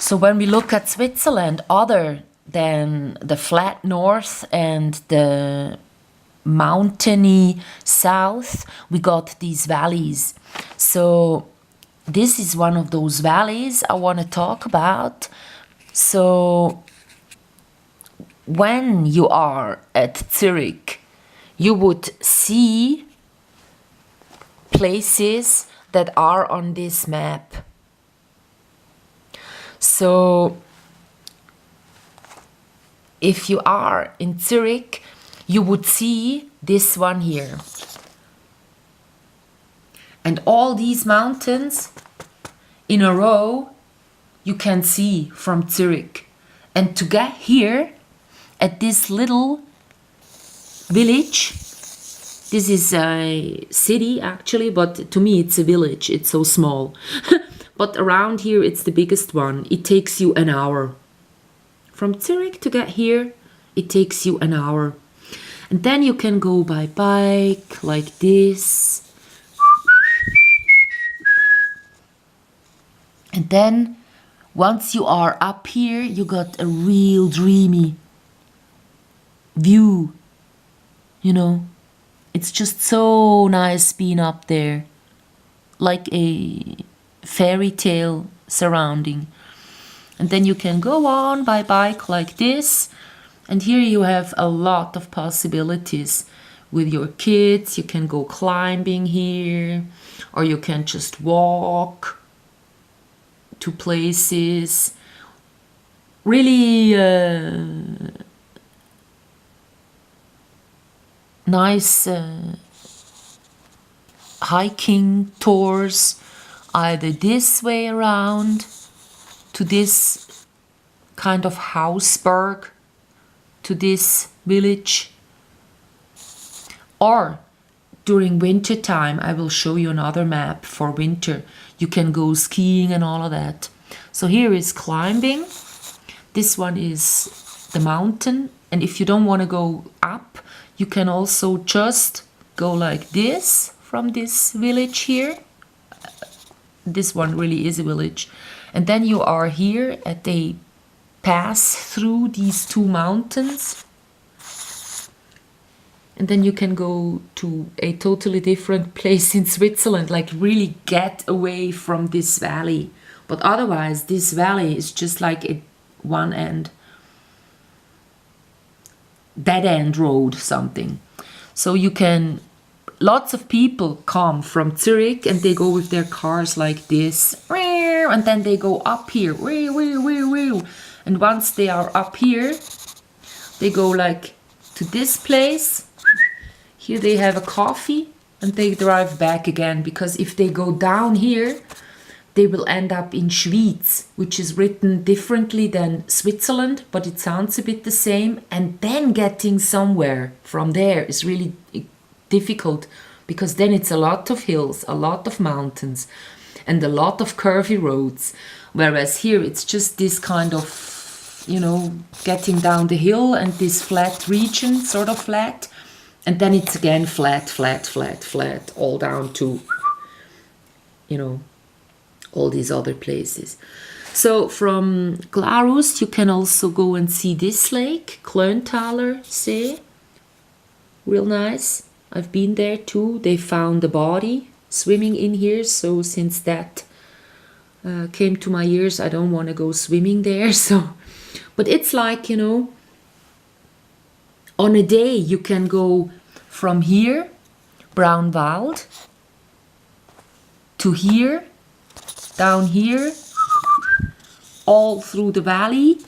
So when we look at Switzerland, other than the flat north and the mountainy south, we got these valleys. So this is one of those valleys I want to talk about. So when you are at Zurich, you would see places that are on this map. So if you are in Zurich, you would see this one here. And all these mountains in a row you can see from Zurich. And to get here at this little village, this is a city actually, but to me it's a village, it's so small. But around here it's the biggest one. It takes you an hour. From Zurich to get here, it takes you an hour. And then you can go by bike like this. And then once you are up here, you got a real dreamy view. You know, it's just so nice being up there. Like a fairy tale surrounding. And then you can go on by bike like this. And here you have a lot of possibilities with your kids. You can go climbing here, or you can just walk to places. Really nice hiking tours, either this way around to this kind of Hausberg, to this village, or during winter time. I will show you another map for winter. You can go skiing and all of that. So here is climbing. This one is the mountain, and if you don't want to go up, you can also just go like this from this village here. This one really is a village. And then you are here at a pass through these two mountains. And then you can go to a totally different place in Switzerland, like really get away from this valley. But otherwise, this valley is just like a one end, dead end road, something. So you can, lots of people come from Zurich and they go with their cars like this. And then they go up here. And once they are up here, they go like to this place. Here they have a coffee and they drive back again, because if they go down here, they will end up in Schwyz, which is written differently than Switzerland, but it sounds a bit the same. And then getting somewhere from there is really difficult, because then it's a lot of hills, a lot of mountains, and a lot of curvy roads. Whereas here it's just this kind of, you know, getting down the hill and this flat region, sort of flat. And then it's again flat, flat, flat, flat, all down to, you know, all these other places. So from Glarus, you can also go and see this lake, Klöntaler See. Real nice. I've been there too. They found the body swimming in here. So since that came to my ears, I don't want to go swimming there. So, but it's like, you know, on a day you can go from here, Braunwald, to here, down here, all through the valley,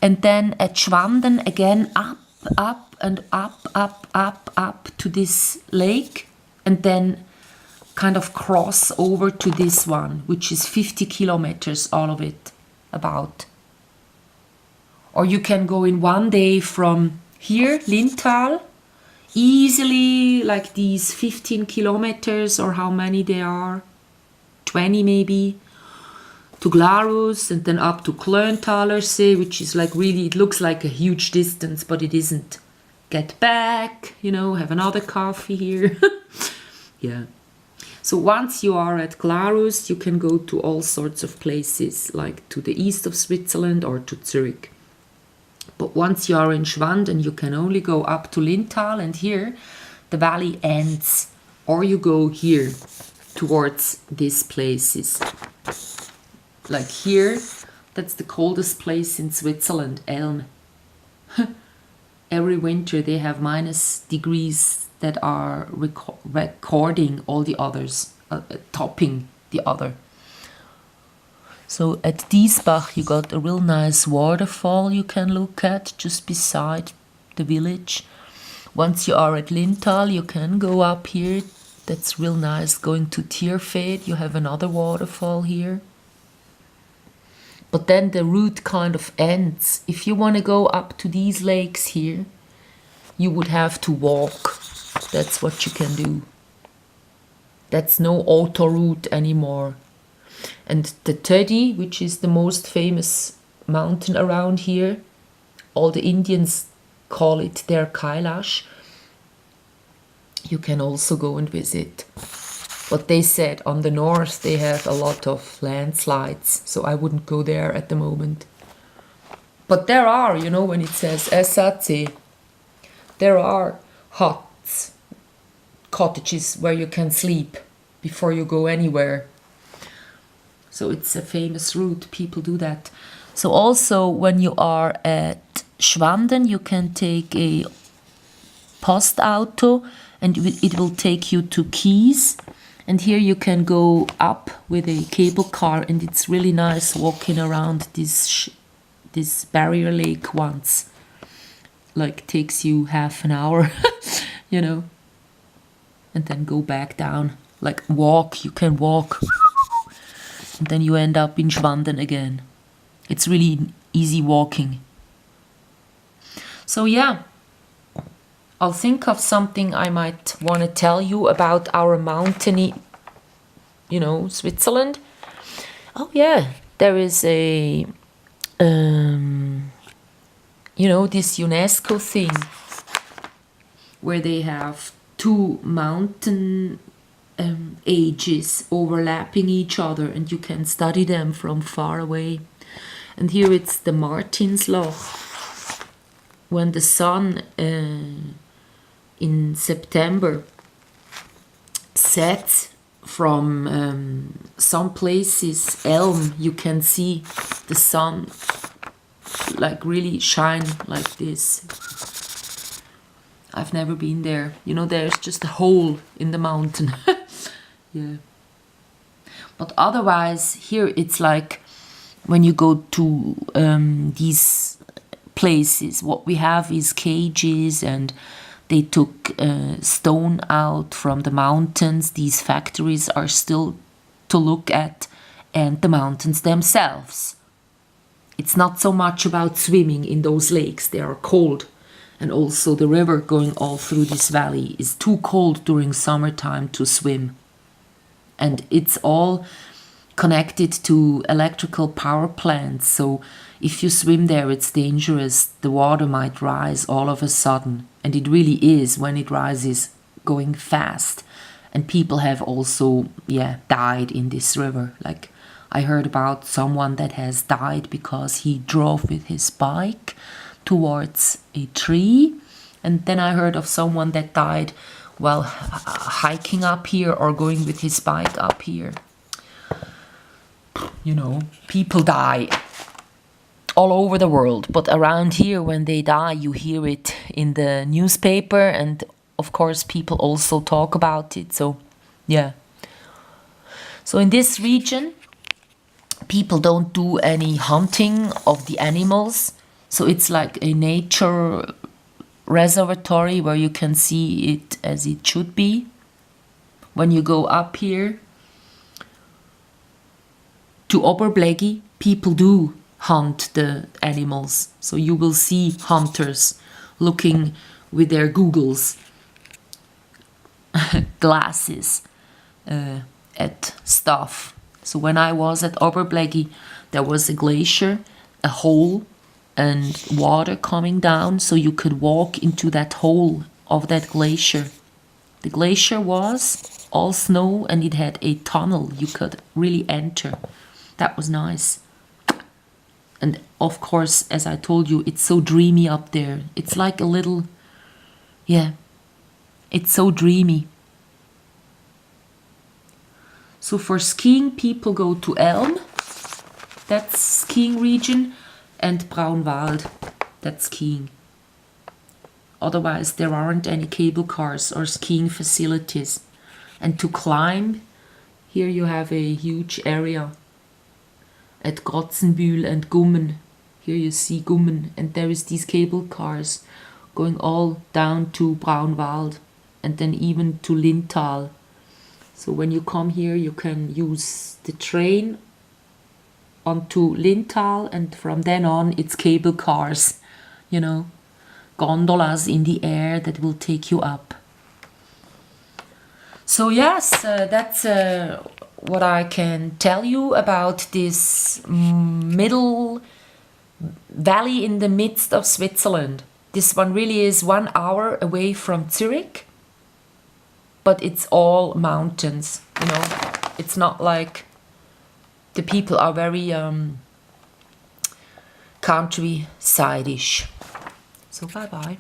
and then at Schwanden again up, up and up, up, up, up to this lake, and then kind of cross over to this one, which is 50 kilometers, all of it, about. Or you can go in one day from here, Lintal, easily like these 15 kilometers, or how many they are, 20 maybe, to Glarus, and then up to Klöntaler See, which is like really, it looks like a huge distance, but it isn't. Get back, you know, have another coffee here. Yeah. So once you are at Glarus, you can go to all sorts of places, like to the east of Switzerland or to Zurich. But once you are in Schwanden, you can only go up to Lintal, and here the valley ends. Or you go here towards these places. Like here, that's the coldest place in Switzerland, Elm. Every winter they have minus degrees that are recording all the others, topping the other. So at Diesbach you got a real nice waterfall you can look at just beside the village. Once you are at Lintal, you can go up here. That's real nice. Going to Tierfeld, you have another waterfall here. But then the route kind of ends. If you want to go up to these lakes here, you would have to walk. That's what you can do. That's no auto route anymore. And the Teddy, which is the most famous mountain around here, all the Indians call it their Kailash. You can also go and visit. But they said on the north they have a lot of landslides, so I wouldn't go there at the moment. But there are, you know, when it says SAC, there are huts, cottages where you can sleep before you go anywhere. So it's a famous route, people do that. So also when you are at Schwanden, you can take a Postauto and it will take you to Kies. And here you can go up with a cable car, and it's really nice walking around this barrier lake once. Like takes you half an hour, you know. And then go back down. Like walk, you can walk. And then you end up in Schwanden again. It's really easy walking. So yeah, I'll think of something I might want to tell you about our mountainy, you know, Switzerland. Oh yeah, there is a, you know, this UNESCO thing where they have two mountain ages overlapping each other, and you can study them from far away. And here it's the Martinsloch. When the sun in September sets from some places, Elm, you can see the sun like really shine like this. I've never been there. You know, there's just a hole in the mountain. Yeah. But otherwise, here it's like when you go to these places, what we have is cages, and they took stone out from the mountains. These factories are still to look at, and the mountains themselves. It's not so much about swimming in those lakes. They are cold. And also the river going all through this valley is too cold during summertime to swim. And it's all connected to electrical power plants. So if you swim there, it's dangerous. The water might rise all of a sudden. And it really is, when it rises, going fast. And people have also, died in this river. Like, I heard about someone that has died because he drove with his bike towards a tree. And then I heard of someone that died while hiking up here or going with his bike up here. You know, people die all over the world. But around here, when they die, you hear it in the newspaper. And of course, people also talk about it. So, yeah. So in this region, people don't do any hunting of the animals. So it's like a nature reservatory where you can see it as it should be. When you go up here to Oberbleggy, people do hunt the animals. So you will see hunters looking with their googles, glasses, at stuff. So when I was at Oberbleggy, there was a glacier, a hole, and water coming down, so you could walk into that hole of that glacier. The glacier was all snow, and it had a tunnel you could really enter. That was nice. And of course, as I told you, it's so dreamy up there. It's like a little, yeah, it's so dreamy. So for skiing, people go to Elm, that's skiing region, and Braunwald, that's skiing. Otherwise, there aren't any cable cars or skiing facilities. And to climb, here you have a huge area at Grotzenbühl and Gummen. Here you see Gummen, and there is these cable cars going all down to Braunwald and then even to Linthal. So when you come here, you can use the train onto Linthal, and from then on it's cable cars, you know, gondolas in the air that will take you up. So yes, that's what I can tell you about this middle valley in the midst of Switzerland. This one really is 1 hour away from Zurich, but it's all mountains, you know. It's not like the people are very countryside-ish. So bye-bye.